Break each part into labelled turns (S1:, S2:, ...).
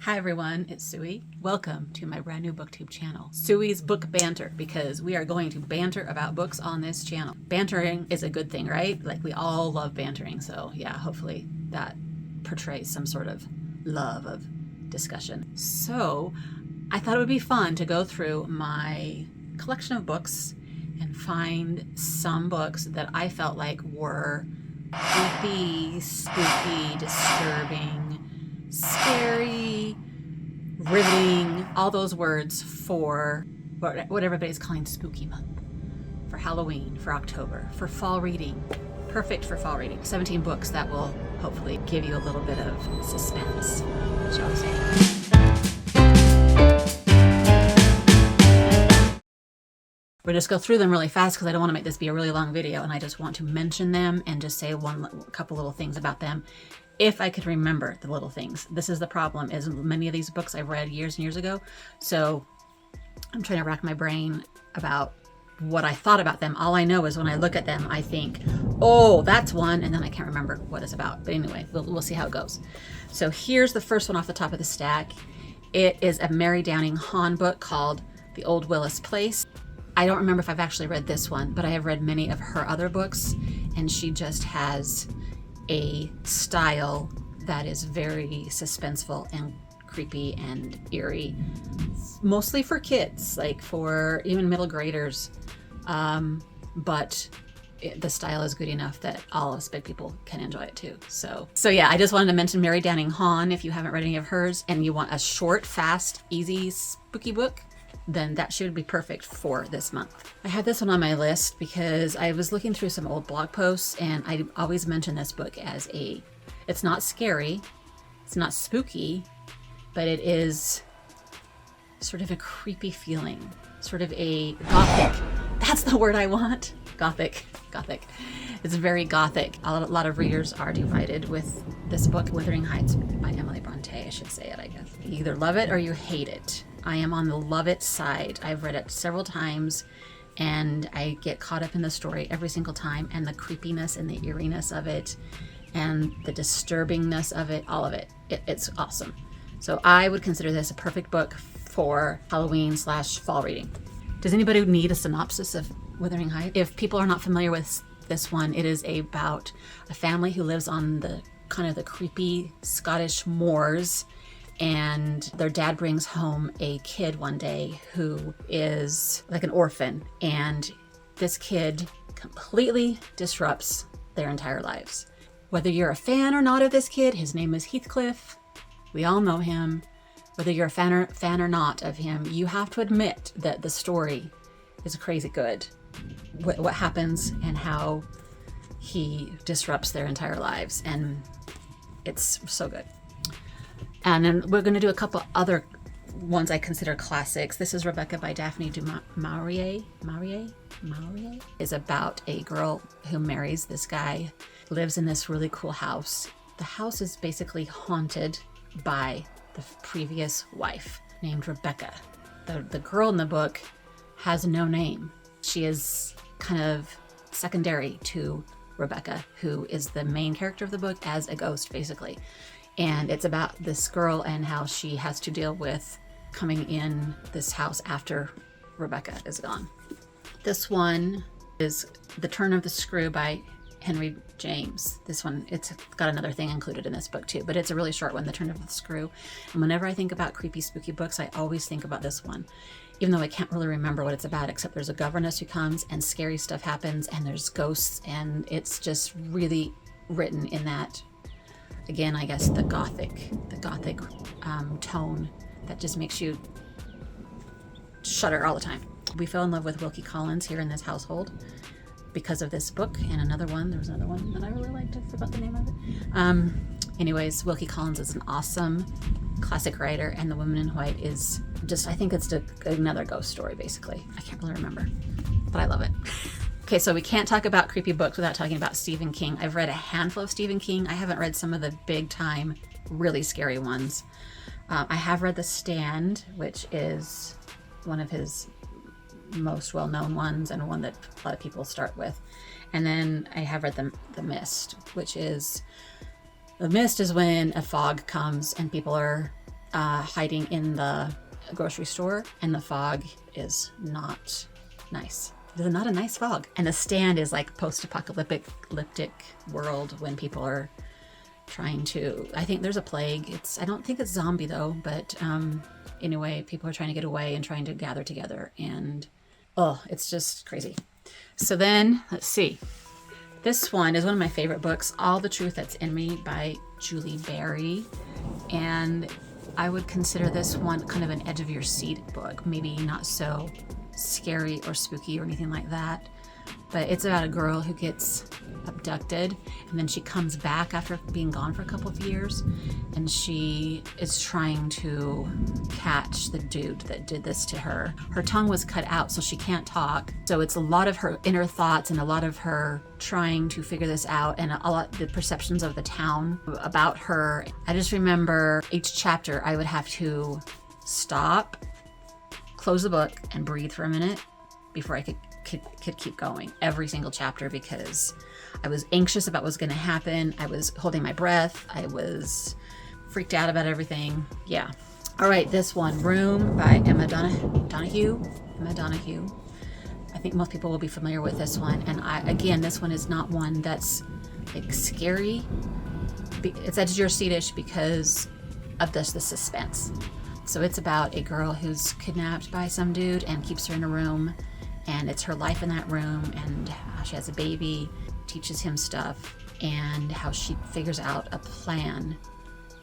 S1: Hi everyone, it's Suey. Welcome to my brand new booktube channel, Suey's Book Banter, because we are going to banter about books on this channel. Bantering is a good thing, right? Like, we all love bantering, so yeah, hopefully that portrays some sort of love of discussion. So I thought it would be fun to go through my collection of books and find some books that I felt like were creepy, spooky, disturbing, scary, riveting, all those words for what everybody's calling spooky month, for Halloween, for October, for fall reading. Perfect for fall reading. 17 books that will hopefully give you a little bit of suspense, shall we say. We'll just go through them really fast because I don't want to make this be a really long video, and I just want to mention them and just say a couple little things about them. If I could remember the little things. This is the problem, is many of these books I've read years and years ago. So I'm trying to rack my brain about what I thought about them. All I know is when I look at them, I think, oh, that's one, and then I can't remember what it's about. But anyway, we'll see how it goes. So here's the first one off the top of the stack. It is a Mary Downing Hahn book called The Old Willis Place. I don't remember if I've actually read this one, but I have read many of her other books, and she just has a style that is very suspenseful and creepy and eerie, mostly for kids, like for even middle graders, but the style is good enough that all of us big people can enjoy it too. So yeah, I just wanted to mention Mary Downing Hahn. If you haven't read any of hers and you want a short, fast, easy, spooky book, then that should be perfect for this month. I had this one on my list because I was looking through some old blog posts, and I always mention this book as it's not scary, it's not spooky, but it is sort of a creepy feeling, sort of a gothic. That's the word I want. Gothic. It's very gothic. A lot of readers are divided with this book, Withering Heights by Bronte. I should say it, I guess. You either love it or you hate it. I am on the love it side. I've read it several times, and I get caught up in the story every single time, and the creepiness and the eeriness of it and the disturbingness of it, all of it. It's awesome. So I would consider this a perfect book for Halloween/fall reading. Does anybody need a synopsis of Withering Heights? If people are not familiar with this one, it is about a family who lives on the kind of the creepy Scottish moors, and their dad brings home a kid one day who is like an orphan, and this kid completely disrupts their entire lives. Whether you're a fan or not of this kid, his name is Heathcliff. We all know him. Whether you're a fan or not of him, you have to admit that the story is crazy good. What happens and how he disrupts their entire lives, and it's so good. And then we're going to do a couple other ones I consider classics. This is Rebecca by Daphne du Maurier. Maurier is about a girl who marries this guy, lives in this really cool house. The house is basically haunted by the previous wife named Rebecca. The girl in the book has no name. She is kind of secondary to Rebecca, who is the main character of the book as a ghost, basically. And it's about this girl and how she has to deal with coming in this house after Rebecca is gone. This one is The Turn of the Screw by Henry James. This one, it's got another thing included in this book too, but it's a really short one, The Turn of the Screw. And whenever I think about creepy, spooky books, I always think about this one, even though I can't really remember what it's about, except there's a governess who comes and scary stuff happens and there's ghosts, and it's just really written in that, again, I guess the gothic tone that just makes you shudder all the time. We fell in love with Wilkie Collins here in this household because of this book, and another one. There was another one that I really liked. I forgot the name of it. Anyways, Wilkie Collins is an awesome classic writer, and The Woman in White is just, I think it's another ghost story, basically. I can't really remember, but I love it. Okay, so we can't talk about creepy books without talking about Stephen King. I've read a handful of Stephen King. I haven't read some of the big time, really scary ones. I have read The Stand, which is one of his most well-known ones and one that a lot of people start with. And then I have read The Mist, which is, the mist is when a fog comes and people are hiding in the grocery store, and the fog is not nice. It's not a nice fog. And the stand is like post-apocalyptic world when people are trying to, I think there's a plague. I don't think it's zombie though, but anyway, people are trying to get away and trying to gather together, and it's just crazy. So then, let's see. This one is one of my favorite books, All the Truth That's in Me by Julie Berry. And I would consider this one kind of an edge of your seat book, maybe not so scary or spooky or anything like that. But it's about a girl who gets abducted, and then she comes back after being gone for a couple of years, and she is trying to catch the dude that did this to her. Her tongue was cut out, so she can't talk. So it's a lot of her inner thoughts and a lot of her trying to figure this out, and a lot the perceptions of the town about her. I just remember each chapter I would have to stop, close the book, and breathe for a minute before I could keep going every single chapter, because I was anxious about what was going to happen. I was holding my breath. I was freaked out about everything. Yeah. All right, this one, Room by Emma Donoghue. I think most people will be familiar with this one. And again, this one is not one that's like scary. It's edge of your seat-ish because of the suspense. So it's about a girl who's kidnapped by some dude and keeps her in a room. And it's her life in that room, and how she has a baby, teaches him stuff, and how she figures out a plan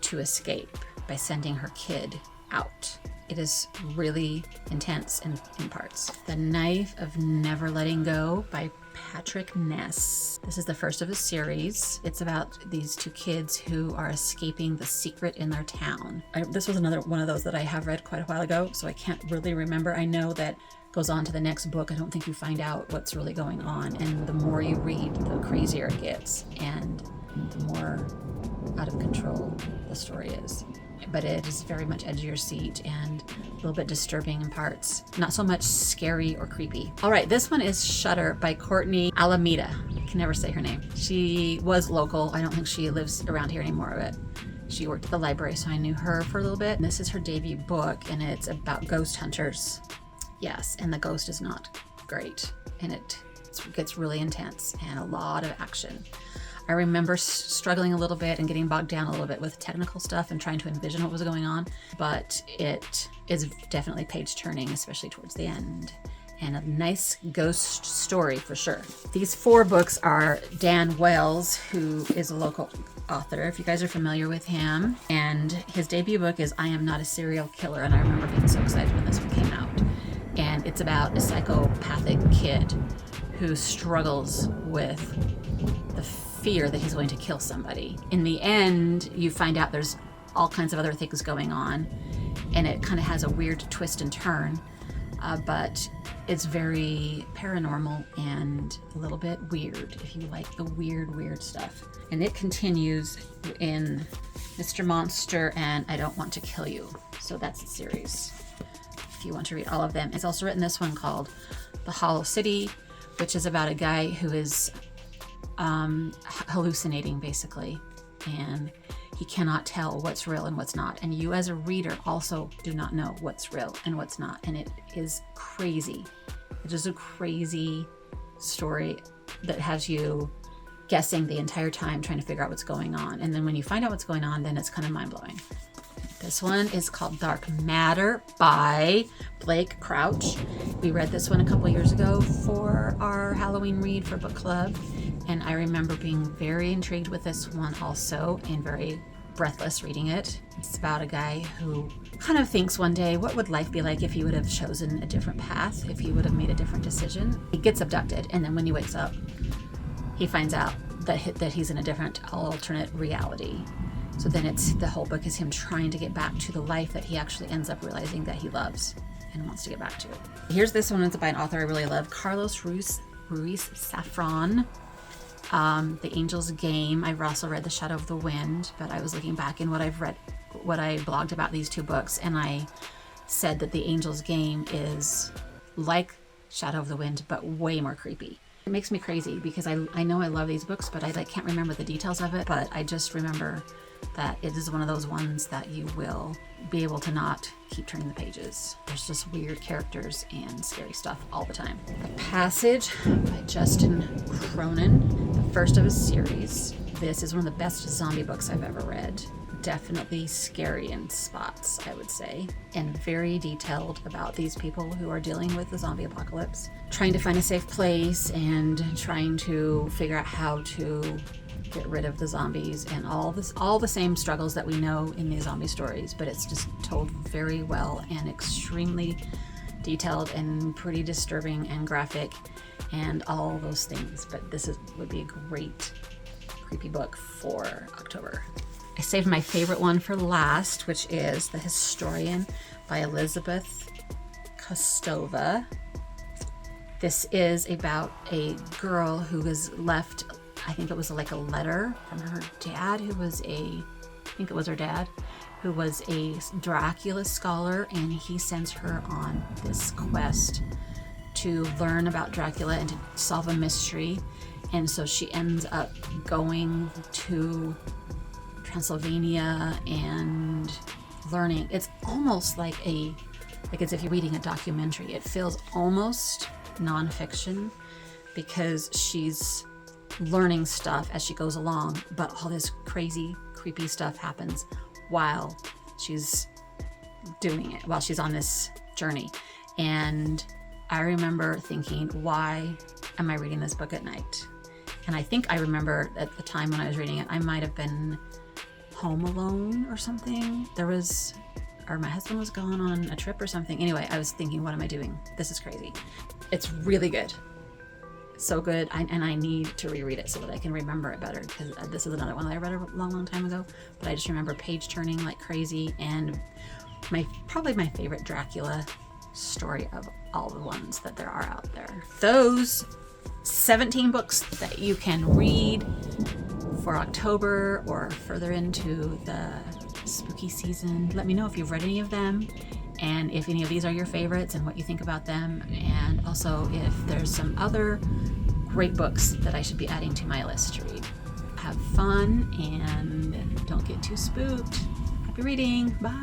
S1: to escape by sending her kid out. It is really intense in parts. The Knife of Never Letting Go by Patrick Ness. This is the first of a series. It's about these two kids who are escaping the secret in their town. This was another one of those that I have read quite a while ago, so I can't really remember. I know that goes on to the next book. I don't think you find out what's really going on, and the more you read, the crazier it gets, and the more out of control the story is. But it is very much edge of your seat and a little bit disturbing in parts. Not so much scary or creepy. All right, this one is Shutter by Courtney Alameda. I can never say her name. She was local. I don't think she lives around here anymore, but she worked at the library, so I knew her for a little bit. And this is her debut book, and it's about ghost hunters. Yes, and the ghost is not great, and it gets really intense and a lot of action. I remember struggling a little bit and getting bogged down a little bit with technical stuff and trying to envision what was going on, but it is definitely page-turning, especially towards the end, and a nice ghost story for sure. These 4 books are Dan Wells, who is a local author, if you guys are familiar with him, and his debut book is I Am Not a Serial Killer, and I remember being so excited when this one came out. And it's about a psychopathic kid who struggles with the fear that he's going to kill somebody. In the end, you find out there's all kinds of other things going on, and it kind of has a weird twist and turn, but it's very paranormal and a little bit weird if you like the weird stuff. And it continues in Mr. Monster and I Don't Want to Kill You. So that's the series, if you want to read all of them. It's also written this one called The Hollow City, which is about a guy who is hallucinating basically, and he cannot tell what's real and what's not. And you as a reader also do not know what's real and what's not. And it is crazy. It is a crazy story that has you guessing the entire time trying to figure out what's going on. And then when you find out what's going on, then it's kind of mind-blowing. This one is called Dark Matter by Blake Crouch. We read this one a couple years ago for our Halloween read for book club, and I remember being very intrigued with this one also and very breathless reading it. It's about a guy who kind of thinks one day, what would life be like if he would have chosen a different path, if he would have made a different decision? He gets abducted, and then when he wakes up, he finds out that he's in a different alternate reality. So then the whole book is him trying to get back to the life that he actually ends up realizing that he loves and wants to get back to. Here's this one. It's by an author I really love, Carlos Ruiz Zafran. The Angel's Game. I've also read The Shadow of the Wind, but I was looking back in what I've read, what I blogged about these 2 books, and I said that The Angel's Game is like Shadow of the Wind, but way more creepy. It makes me crazy because I know I love these books, but I can't remember the details of it. But I just remember that it is one of those ones that you will be able to not keep turning the pages. There's just weird characters and scary stuff all the time. The Passage by Justin Cronin, the first of a series. This is one of the best zombie books I've ever read. Definitely scary in spots, I would say, and very detailed about these people who are dealing with the zombie apocalypse, trying to find a safe place and trying to figure out how to get rid of the zombies and all the same struggles that we know in these zombie stories, but it's just told very well and extremely detailed and pretty disturbing and graphic and all those things. But this would be a great creepy book for October. I saved my favorite one for last, which is The Historian by Elizabeth Kostova. This is about a girl who was left, I think it was like a letter from her dad, who was a Dracula scholar, and he sends her on this quest to learn about Dracula and to solve a mystery. And so she ends up going to Transylvania and learning. It's almost like as if you're reading a documentary. It feels almost nonfiction because she's learning stuff as she goes along, but all this crazy, creepy stuff happens while she's doing it, while she's on this journey. And I remember thinking, why am I reading this book at night? And I think I remember at the time when I was reading it, I might have been home alone or something. Or my husband was gone on a trip or something. Anyway, I was thinking, what am I doing? This is crazy. It's really good. So good. And I need to reread it so that I can remember it better, because this is another one that I read a long time ago, but I just remember page turning like crazy, and probably my favorite Dracula story of all the ones that there are out there. Those 17 books that you can read for October or further into the spooky season. Let me know if you've read any of them and if any of these are your favorites and what you think about them, and also if there's some other great books that I should be adding to my list to read. Have fun and don't get too spooked. Happy reading. Bye.